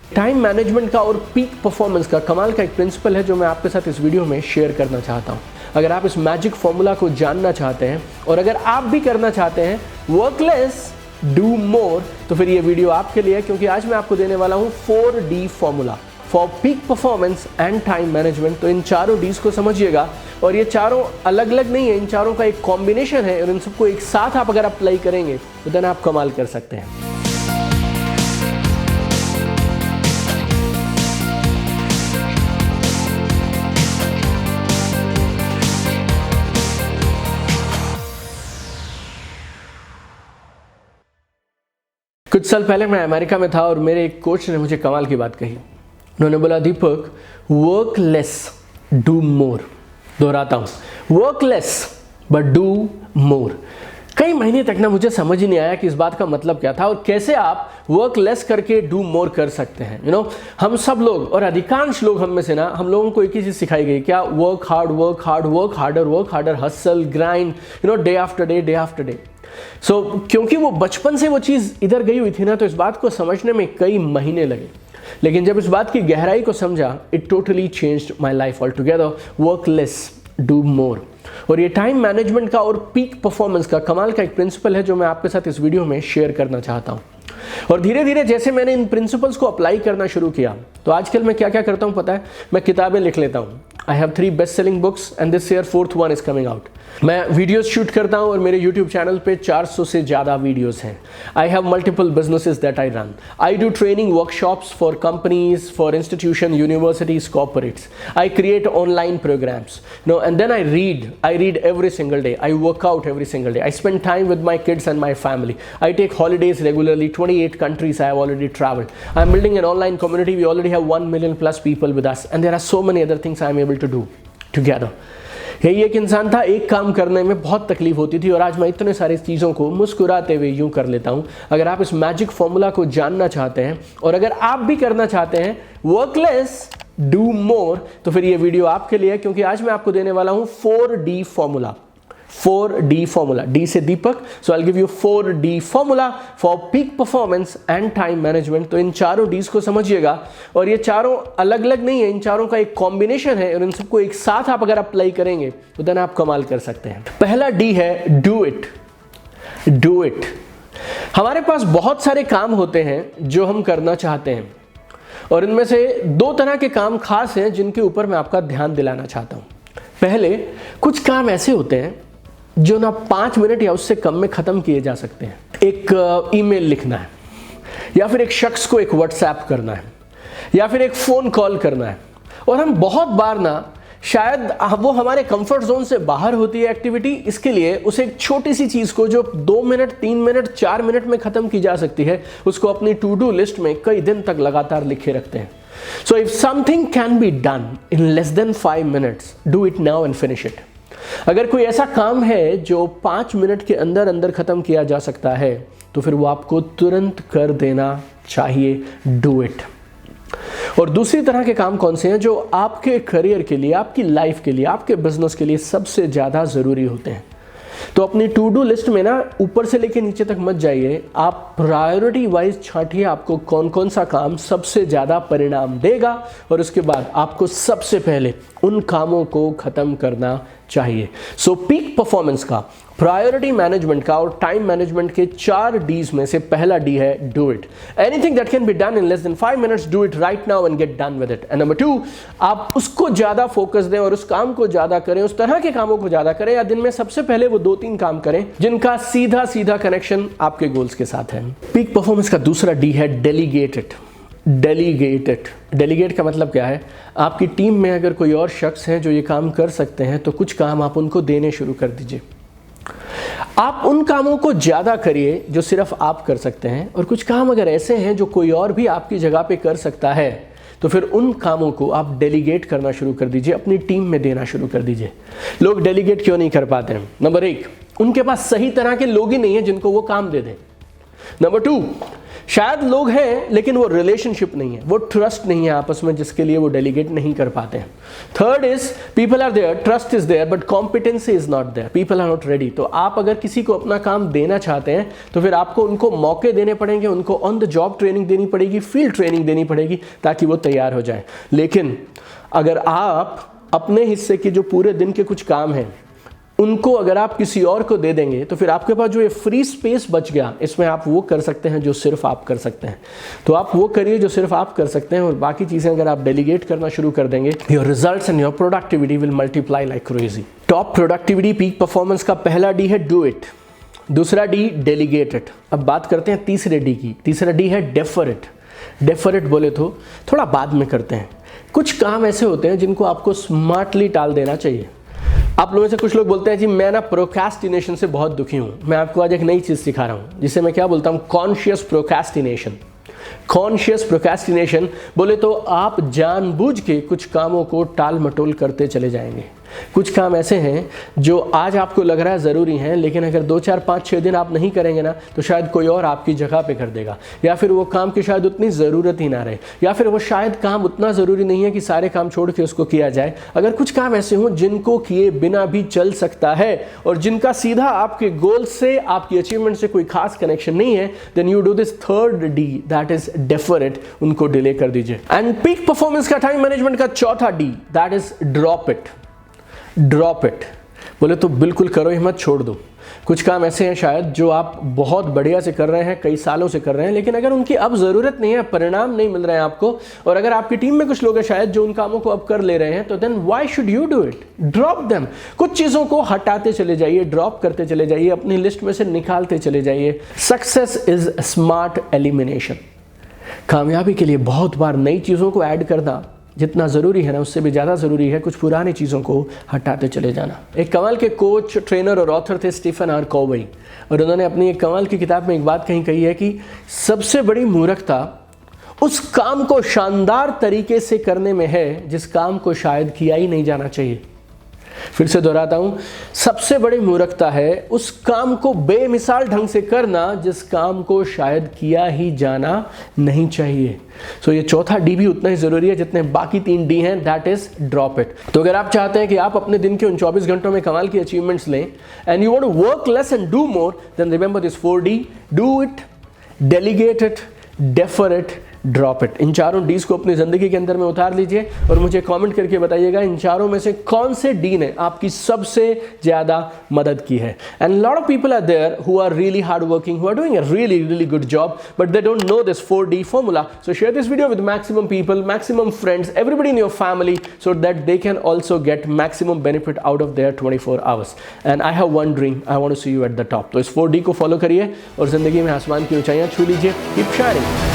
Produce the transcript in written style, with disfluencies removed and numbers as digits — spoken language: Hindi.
टाइम मैनेजमेंट का और पीक परफॉर्मेंस का कमाल का एक प्रिंसिपल है जो मैं आपके साथ इस वीडियो में शेयर करना चाहता हूँ। अगर आप इस मैजिक फॉर्मूला को जानना चाहते हैं और अगर आप भी करना चाहते हैं वर्क लेस डू मोर, तो फिर ये वीडियो आपके लिए है, क्योंकि आज मैं आपको देने वाला हूँ 4D formula for peak performance and time management. तो इन चारों डीज को समझिएगा, और ये चारों अलग अलग नहीं है, इन चारों का एक कॉम्बिनेशन है, और इन सबको एक साथ आप अगर अप्लाई करेंगे तो देन आप कमाल कर सकते हैं। कुछ साल पहले मैं अमेरिका में था और मेरे एक कोच ने मुझे कमाल की बात कही। उन्होंने बोला, दीपक वर्क लेस डू मोर। दोहराता हूँ, work less but do more. कई महीने तक ना मुझे समझ ही नहीं आया कि इस बात का मतलब क्या था और कैसे आप वर्क लेस करके डू मोर कर सकते हैं। हम सब लोग और अधिकांश लोग हम में से ना, हम लोगों को एक ही चीज़ सिखाई गई, क्या? Work hard, work hard, work harder, hustle, grind, day after day, day after day. क्योंकि वो बचपन से वो चीज़ इधर गई हुई थी ना, तो इस बात को समझने में कई महीने लगे। लेकिन जब इस बात की गहराई को समझा, it totally changed my life all together. Work less do more. और ये टाइम मैनेजमेंट का और पीक परफॉर्मेंस का कमाल का एक प्रिंसिपल है जो मैं आपके साथ इस वीडियो में शेयर करना चाहता हूँ। और धीरे धीरे जैसे मैंने इन प्रिंसिपल्स को अप्लाई करना शुरू किया, तो आजकल मैं क्या क्या करता हूँ पता है? मैं किताबें लिख लेता हूँ। I have 3 best selling books and this year 4th one is coming out. मैं वीडियोस शूट करता हूँ और मेरे यूट्यूब चैनल पे 400 से ज़्यादा वीडियोस हैं। I have multiple businesses that I run. I do training workshops for companies, for institution, universities, corporates. I create online programmes, and then I read every single day. I work out every single day. I spend time with my kids and my family. I take holidays regularly. 28 countries I have already traveled. I'm building an online community. We already have 1 million plus people with us. And there are so many other things I'm able to do together. यही एक इंसान था, एक काम करने में बहुत तकलीफ होती थी, और आज मैं इतने सारी चीज़ों को मुस्कुराते हुए यूं कर लेता हूँ। अगर आप इस मैजिक फॉर्मूला को जानना चाहते हैं और अगर आप भी करना चाहते हैं वर्क लेस डू मोर, तो फिर ये वीडियो आपके लिए है, क्योंकि आज मैं आपको देने वाला हूँ 4D formula. 4D formula, D से Deepak. So I will give you 4D formula for peak performance and time management. तो इन चारों डीज को समझिएगा, और ये चारों अलग अलग नहीं है, इन चारों का एक कॉम्बिनेशन है, और इन सबको एक साथ आप अगर अप्लाई करेंगे तो देन आप कमाल कर सकते हैं। पहला डी है डू इट। Do it. हमारे पास बहुत सारे काम होते हैं जो हम करना चाहते हैं, और इनमें से 2 तरह के काम खास हैं जिनके ऊपर मैं आपका ध्यान दिलाना चाहता हूं। पहले, कुछ काम ऐसे होते हैं जो ना 5 मिनट या उससे कम में ख़त्म किए जा सकते हैं। एक ईमेल लिखना है, या फिर एक शख्स को एक व्हाट्सएप करना है, या फिर एक फ़ोन कॉल करना है। और हम बहुत बार ना, शायद वो हमारे कंफर्ट जोन से बाहर होती है एक्टिविटी, इसके लिए उसे एक छोटी सी चीज़ को जो 2 मिनट, 3 मिनट, 4 मिनट में ख़त्म की जा सकती है, उसको अपनी टू डू लिस्ट में कई दिन तक लगातार लिखे रखते हैं। So if something can be done in less than 5 minutes, do it now and finish it. अगर कोई ऐसा काम है जो 5 मिनट के अंदर अंदर ख़त्म किया जा सकता है, तो फिर वो आपको तुरंत कर देना चाहिए। Do it. और दूसरी तरह के काम कौन से हैं जो आपके करियर के लिए, आपकी लाइफ के लिए, आपके बिजनेस के लिए सबसे ज़्यादा ज़रूरी होते हैं? तो अपनी टू डू लिस्ट में ना ऊपर से लेके नीचे तक मत जाइए, आप प्रायोरिटी वाइज छांटिए आपको कौन कौन सा काम सबसे ज़्यादा परिणाम देगा, और उसके बाद आपको सबसे पहले उन कामों को ख़त्म करना चाहिए। सो पीक परफॉर्मेंस का, प्रायोरिटी मैनेजमेंट का और टाइम मैनेजमेंट के 4 डीज में से पहला डी है do it. Anything that can be done in less than 5 minutes, do it right now and get done with it. And number 2, आप उसको ज़्यादा फोकस दें और उस काम को ज़्यादा करें, उस तरह के कामों को ज़्यादा करें, या दिन में सबसे पहले वो 2-3 काम करें जिनका सीधा सीधा कनेक्शन आपके गोल्स के साथ है। पीक परफॉर्मेंस का दूसरा डी है delegate it. Delegate it. Delegate का मतलब क्या है? आपकी टीम में अगर कोई और शख्स है जो ये काम कर सकते हैं, तो कुछ काम आप उनको देने शुरू कर दीजिए। आप उन कामों को ज़्यादा करिए जो सिर्फ आप कर सकते हैं, और कुछ काम अगर ऐसे हैं जो कोई और भी आपकी जगह पे कर सकता है, तो फिर उन कामों को आप डेलीगेट करना शुरू कर दीजिए, अपनी टीम में देना शुरू कर दीजिए। लोग डेलीगेट क्यों नहीं कर पाते हैं? नंबर 1, उनके पास सही तरह के लोग ही नहीं है जिनको वो काम दे दें। नंबर 2, शायद लोग हैं लेकिन वो रिलेशनशिप नहीं है, वो ट्रस्ट नहीं है आपस में, जिसके लिए वो डेलीगेट नहीं कर पाते हैं। Third is people are there, trust is there but competency is not there, people are not ready. तो आप अगर किसी को अपना काम देना चाहते हैं तो फिर आपको उनको मौके देने पड़ेंगे, उनको ऑन द जॉब ट्रेनिंग देनी पड़ेगी, फील्ड ट्रेनिंग देनी पड़ेगी ताकि वो तैयार हो जाए। लेकिन अगर आप अपने हिस्से के जो पूरे दिन के कुछ काम हैं उनको अगर आप किसी और को दे देंगे तो फिर आपके पास जो ये फ्री स्पेस बच गया, इसमें आप वो कर सकते हैं जो सिर्फ आप कर सकते हैं। तो आप वो करिए जो सिर्फ आप कर सकते हैं, और बाकी चीज़ें अगर आप डेलीगेट करना शुरू कर देंगे, your results and your productivity will multiply like crazy. Top productivity peak performance का पहला डी है डू इट, दूसरा डी डेलीगेट इट। अब बात करते हैं तीसरे डी की। तीसरा डी है डेफर इट। डेफर इट बोले तो थोड़ा बाद में करते हैं। कुछ काम ऐसे होते हैं जिनको आपको स्मार्टली टाल देना चाहिए। आप लोगों से कुछ लोग बोलते हैं जी मैं ना प्रोक्रेस्टिनेशन से बहुत दुखी हूँ। मैं आपको आज एक नई चीज़ सिखा रहा हूँ जिसे मैं क्या बोलता हूँ, कॉन्शियस प्रोक्रेस्टिनेशन। कॉन्शियस प्रोक्रेस्टिनेशन बोले तो आप जानबूझ के कुछ कामों को टाल मटोल करते चले जाएंगे। कुछ काम ऐसे हैं जो आज आपको लग रहा है ज़रूरी हैं, लेकिन अगर 2, 4, 5, 6 दिन आप नहीं करेंगे ना तो शायद कोई और आपकी जगह पे कर देगा, या फिर वो काम की शायद उतनी ज़रूरत ही ना रहे, या फिर वो शायद काम उतना ज़रूरी नहीं है कि सारे काम छोड़ के उसको किया जाए। अगर कुछ काम ऐसे हों जिनको किए बिना भी चल सकता है और जिनका सीधा आपके गोल से, आपकी अचीवमेंट से कोई खास कनेक्शन नहीं है, then you do this third D, that is defer it. उनको डिले कर दीजिए। एंड पीक परफॉर्मेंस का, टाइम मैनेजमेंट का चौथा D, that is drop it. Drop it बोले तो बिल्कुल करो ही मत, छोड़ दो। कुछ काम ऐसे हैं शायद जो आप बहुत बढ़िया से कर रहे हैं, कई सालों से कर रहे हैं, लेकिन अगर उनकी अब ज़रूरत नहीं है, परिणाम नहीं मिल रहे हैं आपको, और अगर आपकी टीम में कुछ लोग हैं शायद जो उन कामों को अब कर ले रहे हैं, तो then why should you do it? Drop them. कुछ चीज़ों को हटाते चले जाइए, ड्रॉप करते चले जाइए, अपनी लिस्ट में से निकालते चले जाइए। Success is smart elimination. कामयाबी के लिए बहुत बार नई चीज़ों को ऐड करना जितना ज़रूरी है ना, उससे भी ज़्यादा ज़रूरी है कुछ पुरानी चीज़ों को हटाते चले जाना। एक कमाल के कोच, ट्रेनर और ऑथर थे स्टीफन आर कोवी, और उन्होंने अपनी एक कमाल की किताब में एक बात कही है कि सबसे बड़ी मूर्खता उस काम को शानदार तरीके से करने में है जिस काम को शायद किया ही नहीं जाना चाहिए। फिर से दोहराता हूं, सबसे बड़ी मूर्खता है उस काम को बेमिसाल ढंग से करना जिस काम को शायद किया ही जाना नहीं चाहिए। सो ये चौथा डी भी उतना ही जरूरी है जितने बाकी 3 डी हैं, दैट इज ड्रॉप इट। तो अगर आप चाहते हैं कि आप अपने दिन के उन 24 घंटों में कमाल की अचीवमेंट्स लें, and you want to work less and do more, then remember this 4 D, do it, delegate it, defer it, drop it. इन चारों डीज को अपनी जिंदगी के अंदर में उतार लीजिए और मुझे कमेंट करके बताइएगा इन चारों में से कौन से डी ने आपकी सबसे ज्यादा मदद की है। And lot of people are there who are really hard working, who are doing a really good job, but they don't know this 4D formula. So share this video with maximum people, maximum friends, everybody in your family, so that they can also get maximum benefit out of their 24 hours. And I have one dream, I want to see you at the top. तो इस 4D को फॉलो करिए और जिंदगी में आसमान की ऊंचाइयां छू लीजिए। Keep shining.